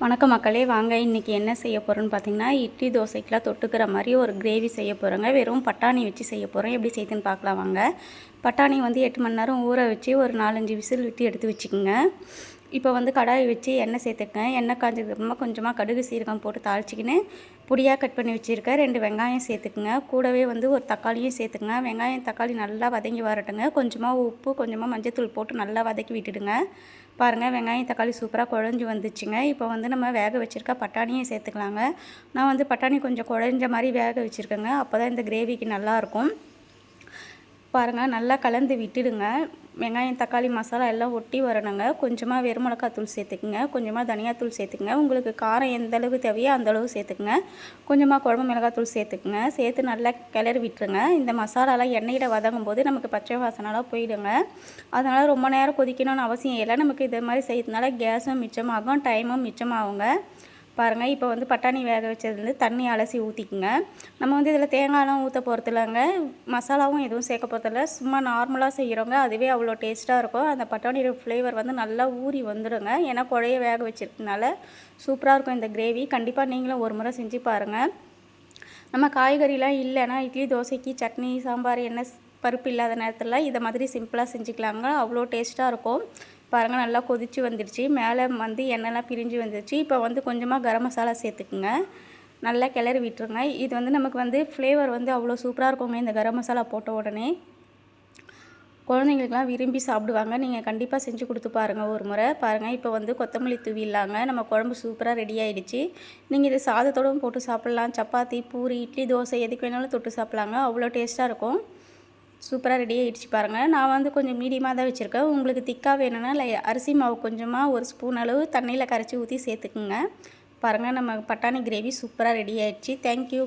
வணக்கம் மக்களே, வாங்க இன்றைக்கி என்ன செய்ய போகிறோன்னு பார்த்தீங்கன்னா, இட்லி தோசைக்கெலாம் தொட்டுக்கிற மாதிரி ஒரு கிரேவி செய்ய போகிறோங்க. வெறும் பட்டாணி வச்சு செய்ய போகிறோம். எப்படி செய்யுதுன்னு பார்க்கலாம் வாங்க. பட்டாணி 8 மணி நேரம் ஊற வச்சு ஒரு 4-5 விசில் விட்டு எடுத்து வச்சுக்கோங்க. இப்போ கடாய் வச்சு எண்ணெய் சேர்த்துக்கங்க. எண்ணெய் காய்ஞ்சதுக்கப்புறமா கொஞ்சமாக கடுகு சீரகம் போட்டு தாளிச்சிக்கின்னு பொடியாக கட் பண்ணி வச்சுருக்கேன் 2 வெங்காயம் சேர்த்துக்குங்க. கூடவே ஒரு தக்காளியும் சேர்த்துக்குங்க. வெங்காயம் தக்காளி நல்லா வதங்கி வரட்டுங்க. கொஞ்சமாக உப்பு, கொஞ்சமாக மஞ்சத்தூள் போட்டு நல்லா வதக்கி விட்டுடுங்க. பாருங்கள், வெங்காயம் தக்காளி சூப்பராக குழஞ்சி வந்துச்சுங்க. இப்போ நம்ம வேக வச்சுருக்க பட்டாணியை சேர்த்துக்கலாங்க. நான் பட்டாணி கொஞ்சம் குழஞ்ச மாதிரி வேக வச்சுருக்கேங்க. அப்போ தான் இந்த கிரேவிக்கு நல்லாயிருக்கும். பாருங்கள், நல்லா கலந்து விட்டுடுங்க. வெங்காயம் தக்காளி மசாலா எல்லாம் ஒட்டி வரணுங்க. கொஞ்சமாக வெறுமிளகாத்தூள் சேர்த்துக்குங்க. கொஞ்சமாக தனியாத்தூள் சேர்த்துக்குங்க. உங்களுக்கு காரம் எந்த அளவு தேவையோ அந்தளவு சேர்த்துக்குங்க. கொஞ்சமாக குழம்பு மிளகாத்தூள் சேர்த்துக்குங்க. சேர்த்து நல்லா கிளறி விட்டுருங்க. இந்த மசாலாலாம் எண்ணெயில் வதங்கும் போது நமக்கு பச்சை வாசனைலாம் போயிடுங்க. அதனால் ரொம்ப நேரம் கொதிக்கணும்னு அவசியம் இல்லை. நமக்கு இது மாதிரி செய்யறதுனால கேஸும் மிச்சமாகும், டைமும் மிச்சமாகுங்க. பாருங்கள், இப்போ பட்டாணி வேக வச்சதுலேருந்து தண்ணி அலசி ஊற்றிக்குங்க. நம்ம இதில் தேங்காயெலாம் ஊற்ற போகிறதில்லங்க, மசாலாவும் எதுவும் சேர்க்க போகிறதில்ல. சும்மா நார்மலாக செய்கிறோங்க. அதுவே அவ்வளோ டேஸ்ட்டாக இருக்கும். அந்த பட்டாணியோட ஃப்ளேவர் நல்லா ஊறி வந்துடுங்க. ஏன்னா குழைய வேக வச்சிருக்கனால சூப்பராக இருக்கும் இந்த கிரேவி. கண்டிப்பாக நீங்களும் ஒரு முறை செஞ்சு பாருங்கள். நம்ம காய்கறிலாம் இல்லைன்னா இட்லி தோசைக்கு சட்னி சாம்பார் பருப்பு இல்லாத நேரத்தில் இதை மாதிரி சிம்பிளாக செஞ்சுக்கலாங்க. அவ்வளோ டேஸ்ட்டாக இருக்கும். பாருங்கள், நல்லா கொதித்து வந்துடுச்சு. மேலே எண்ணெய்லாம் பிரிஞ்சு வந்துடுச்சு. இப்போ கொஞ்சமாக கரம் மசாலா சேர்த்துக்குங்க. நல்லா கிளறி விட்டுருங்க. இது நமக்கு ஃப்ளேவர் அவ்வளோ சூப்பராக இருக்குங்க இந்த கரம் மசாலா போட்ட உடனே. குழந்தைங்களுக்குலாம் விரும்பி சாப்பிடுவாங்க. நீங்கள் கண்டிப்பாக செஞ்சு கொடுத்து பாருங்கள் ஒரு முறை. பாருங்கள், இப்போ கொத்தமல்லி தூவிடலாங்க. நம்ம குழம்பு சூப்பராக ரெடி ஆகிடுச்சு. நீங்கள் இது சாதத்தோடும் போட்டு சாப்பிட்லாம். சப்பாத்தி, பூரி, இட்லி, தோசை எதுக்கு வேணாலும் தொட்டு சாப்பிட்லாங்க. அவ்வளோ டேஸ்ட்டாக இருக்கும். சூப்பராக ரெடி ஆகிடுச்சு பாருங்கள். நான் கொஞ்சம் மீடியமாக தான் வச்சுருக்கேன். உங்களுக்கு திக்காக வேணும்னா அரிசி மாவு கொஞ்சமாக 1 ஸ்பூன் அளவு தண்ணியில் கரைச்சி ஊற்றி சேர்த்துக்குங்க. பாருங்கள், நம்ம பட்டாணி கிரேவி சூப்பராக ரெடி ஆகிடுச்சு. தேங்க்யூ.